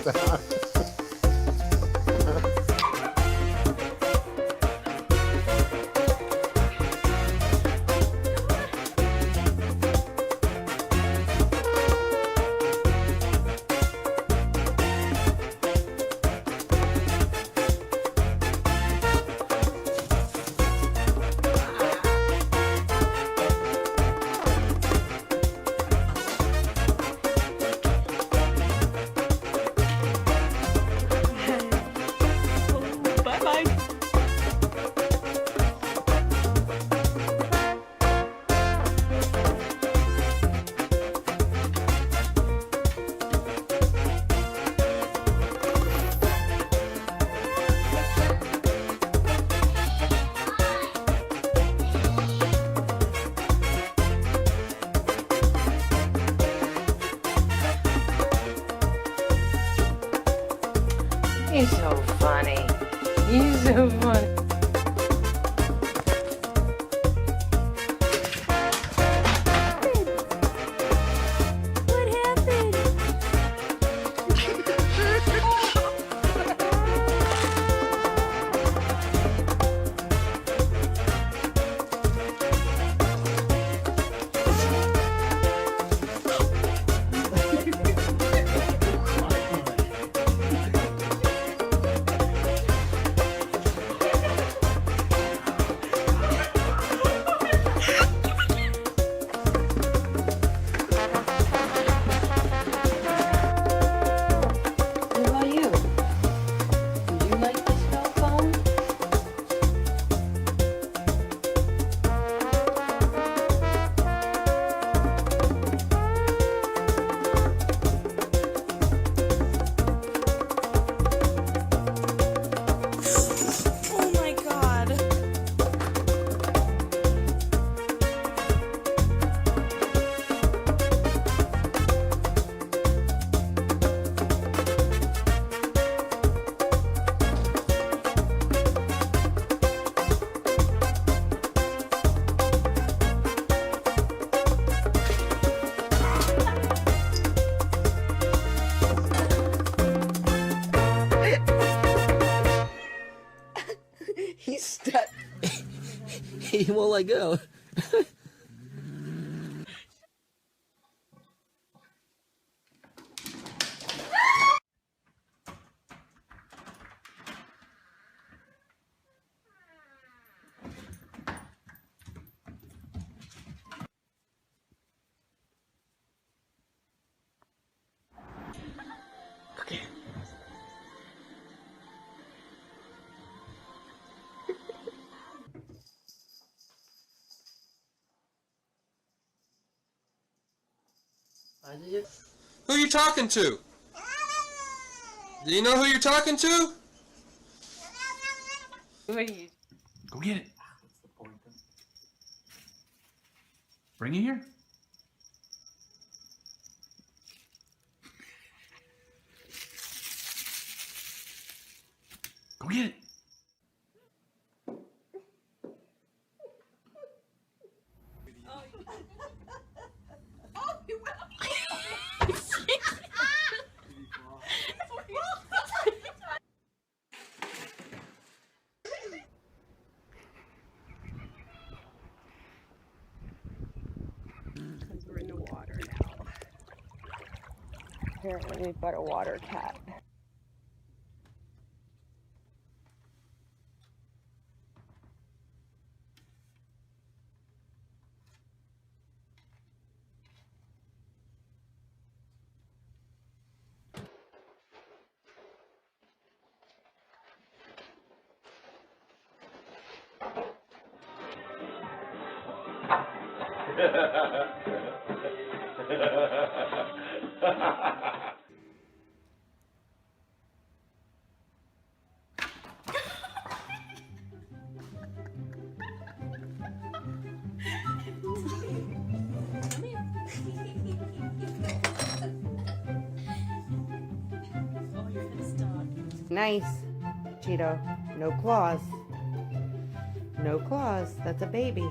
down. Bye-bye. You're so funny. You're so funny. What happened? What about you? Would you like this cell phone? Oh my god. He's stuck. He won't let go. Okay. Who you talking to? Do you know who you're talking to? What are you? Go get it. Bring it here. Go get it. We're in the water now. Apparently we've got a water cat. Nice, Cheeto. No claws. No claws. That's a baby.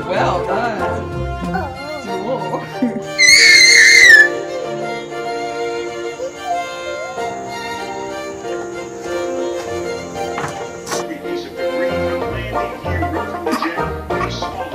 Well done. Cool. Piece of debris from landing gear from the jet. A small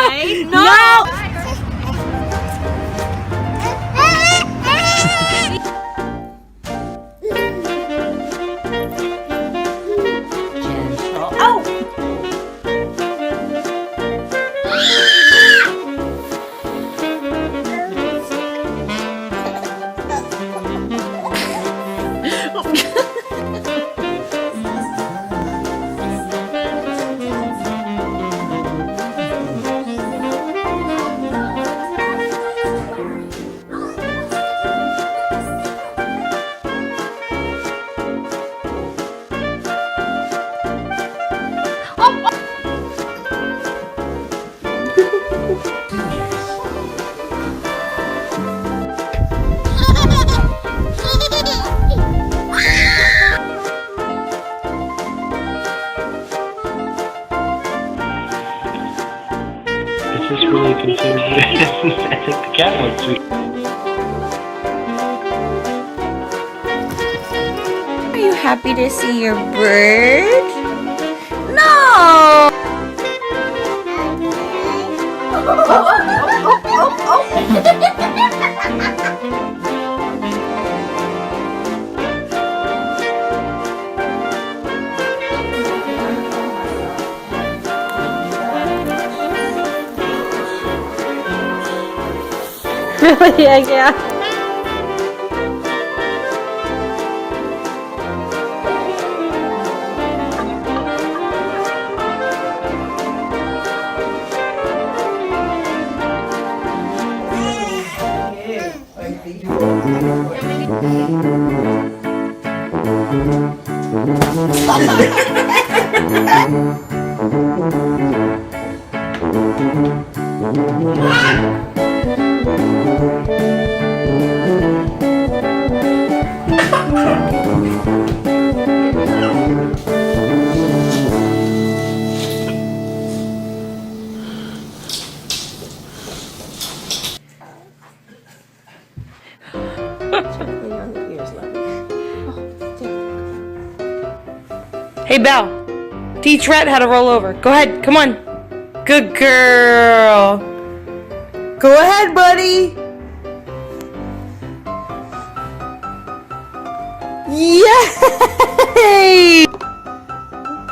Nice. No. Is this really considered? I think the cat looks sweet. Are you happy to see your bird? No! Really? Yeah. Hey, Belle. Teach Rhett how to roll over. Go ahead. Come on. Good girl. Go ahead, buddy. Yay!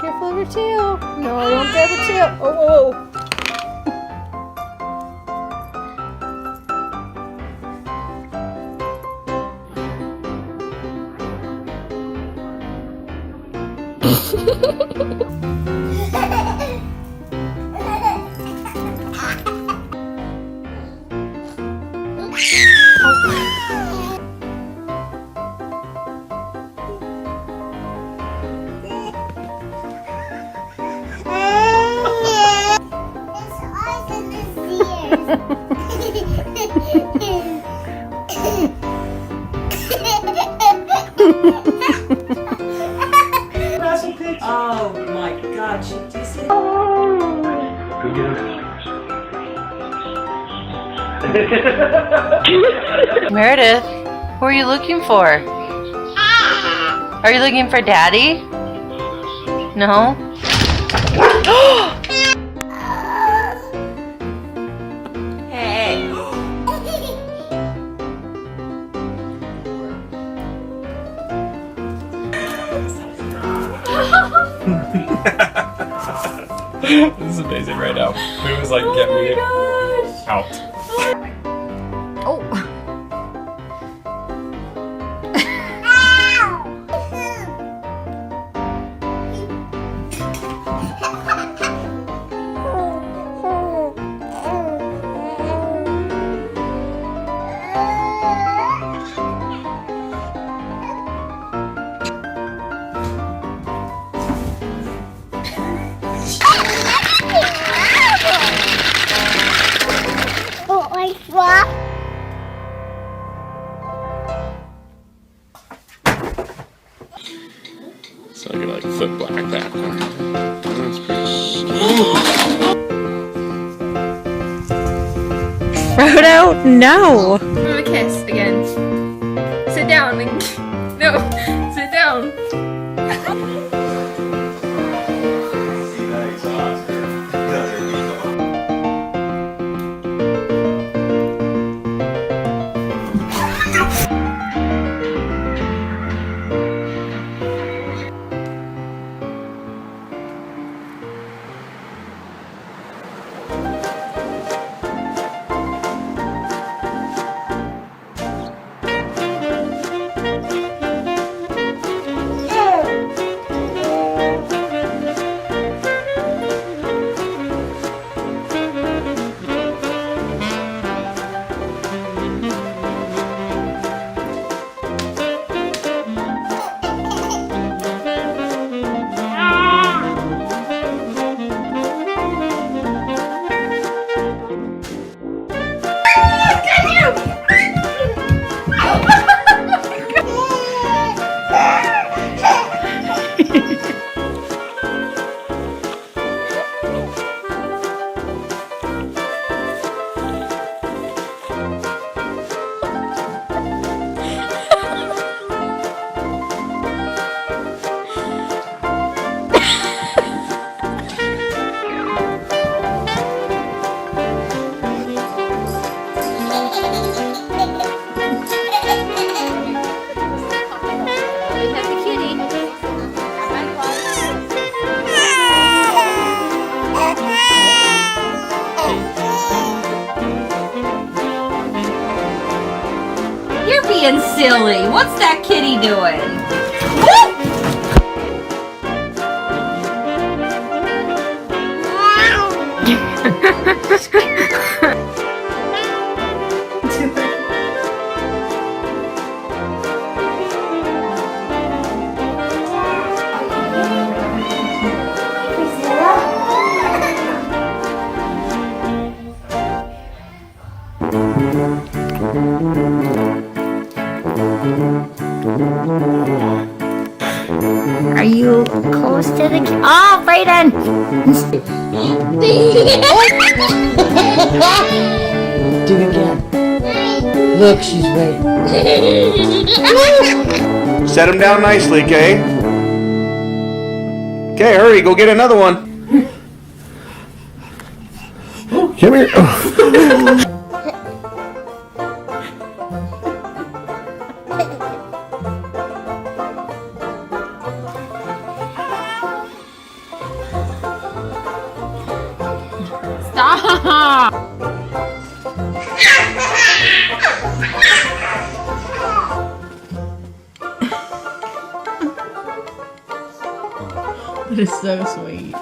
Careful of your tail. No, don't grab her tail. Oh. Oh my God, she just said. Go get him. Meredith, who are you looking for? Are you looking for Daddy? No? Hey. This is amazing right now. It was like, get me out. Oh. So I can like flip black that. That's pretty. Frodo, no. Give him a kiss again. Sit down. No, sit down. You're being silly. What's that kitty doing? Are you close to the Oh, Brayden! Do it again. Look, she's waiting. Set him down nicely, Kay. Okay, hurry, go get another one. Come here. Stop! It is so sweet.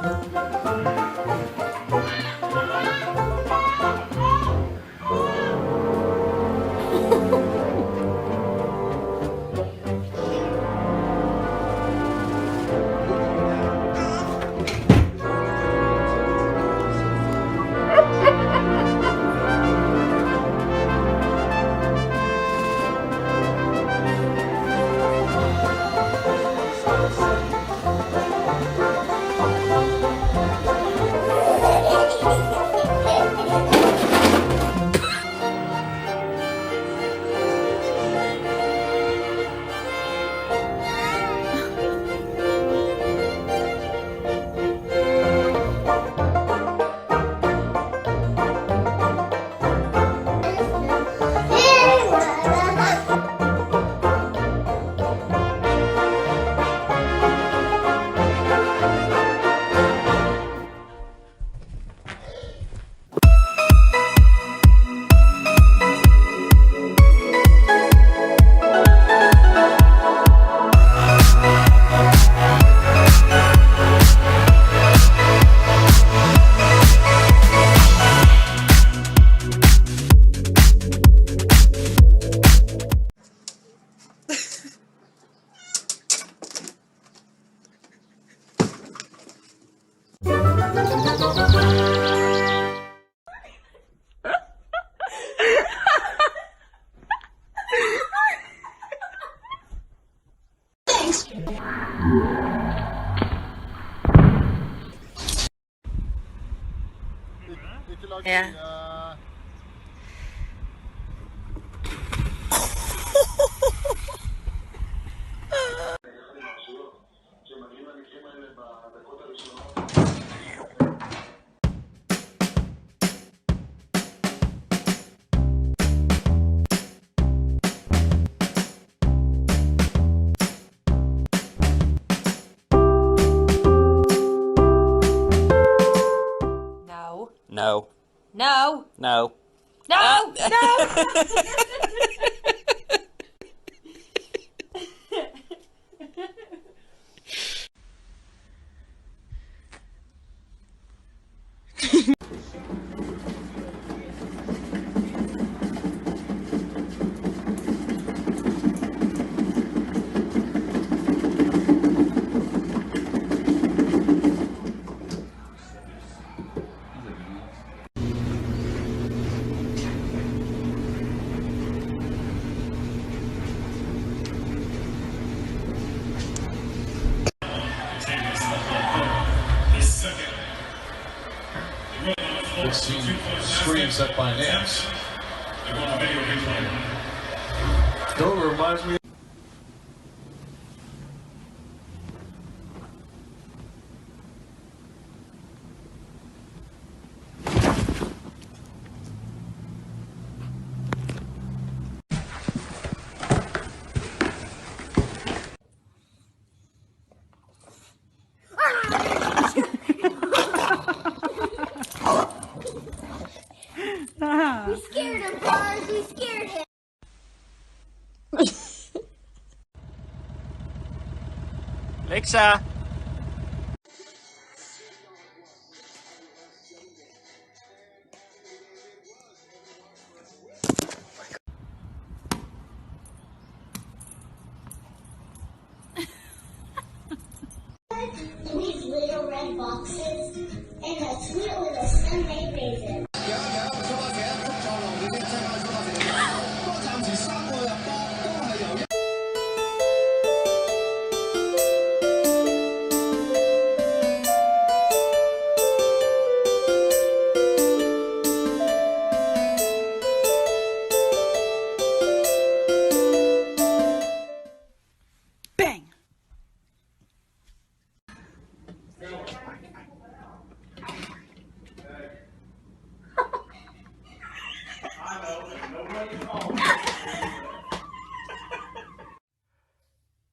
Yeah. No. No. No. No. No. No. Screams up by names. Dover reminds me. We scared him, Buzz. We scared him. Alexa. These little red boxes and a sweet little sundae raisin.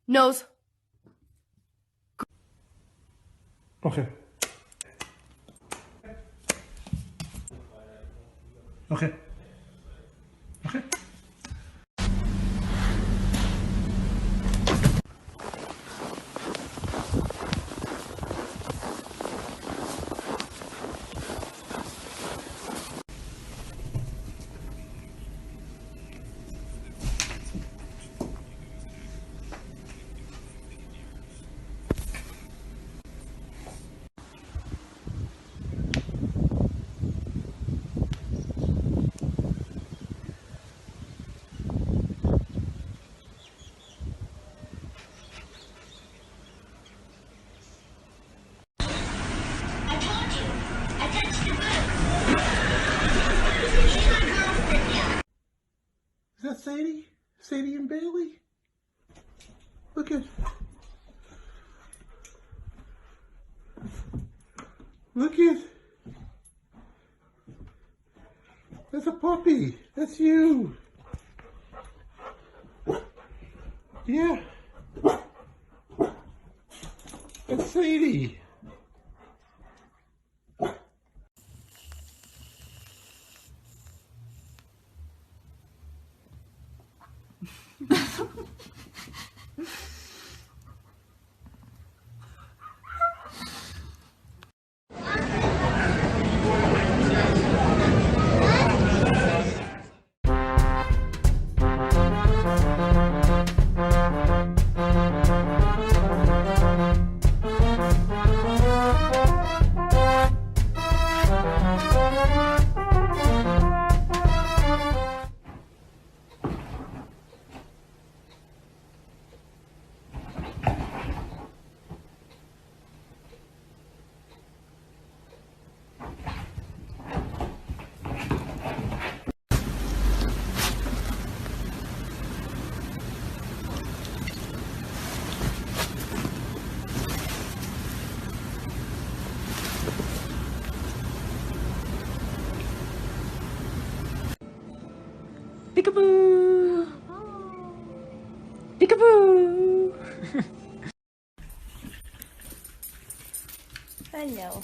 Nose. Okay. Okay. Okay. I told you. I touched the roof. Is that Sadie? Sadie and Bailey? Look at... Look at... That's a puppy. That's you. Yeah. That's Sadie. Peekaboo! Peekaboo! Hello.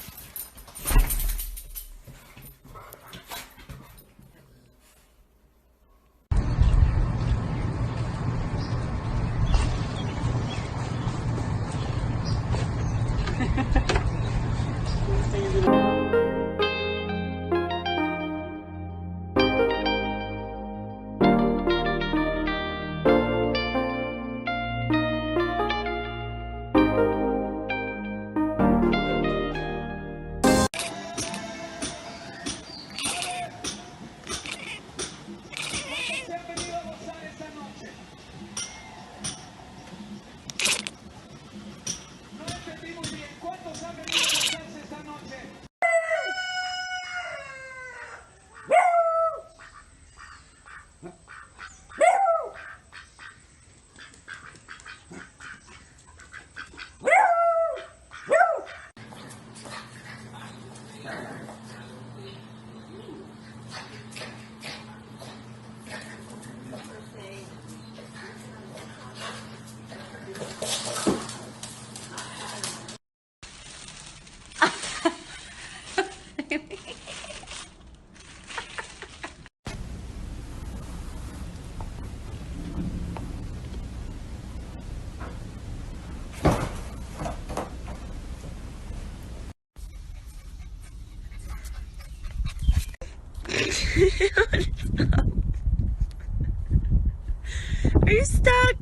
Are you stuck?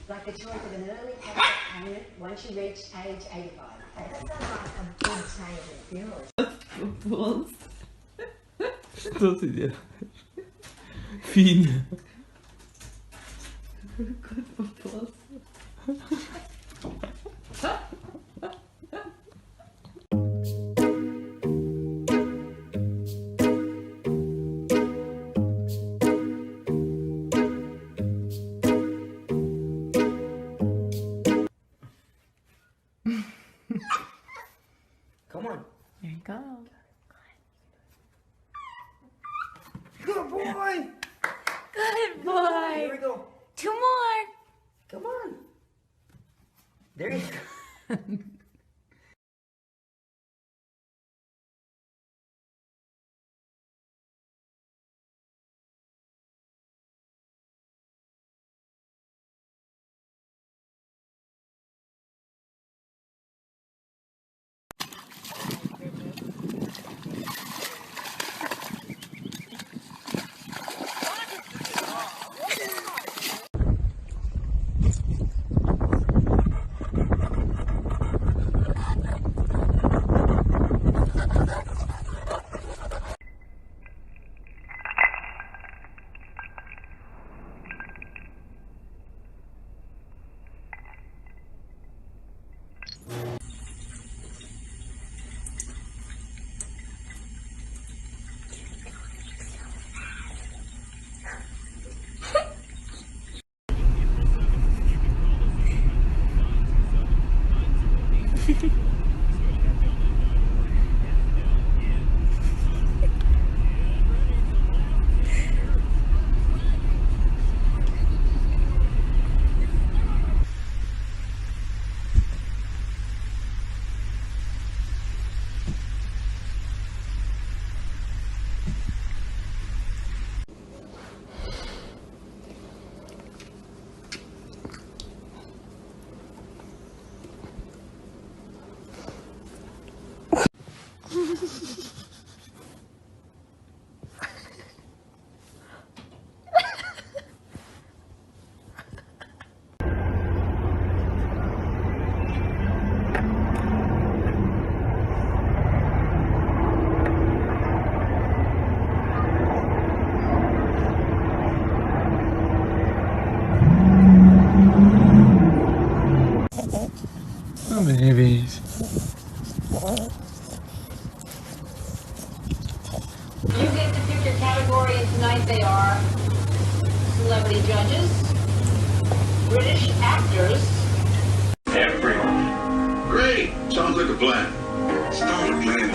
Like the choice of an early capital payment once you reach age 85. That sounds like a big change in funerals. Entonces ya. Fine. Come on. There you go. Good boy. Good boy. Here we go. 2 more. Come on. There you go. Oh, babies. You get to pick your category, and tonight they are celebrity judges, British actors. Everyone. Great. Sounds like a plan. Start a plan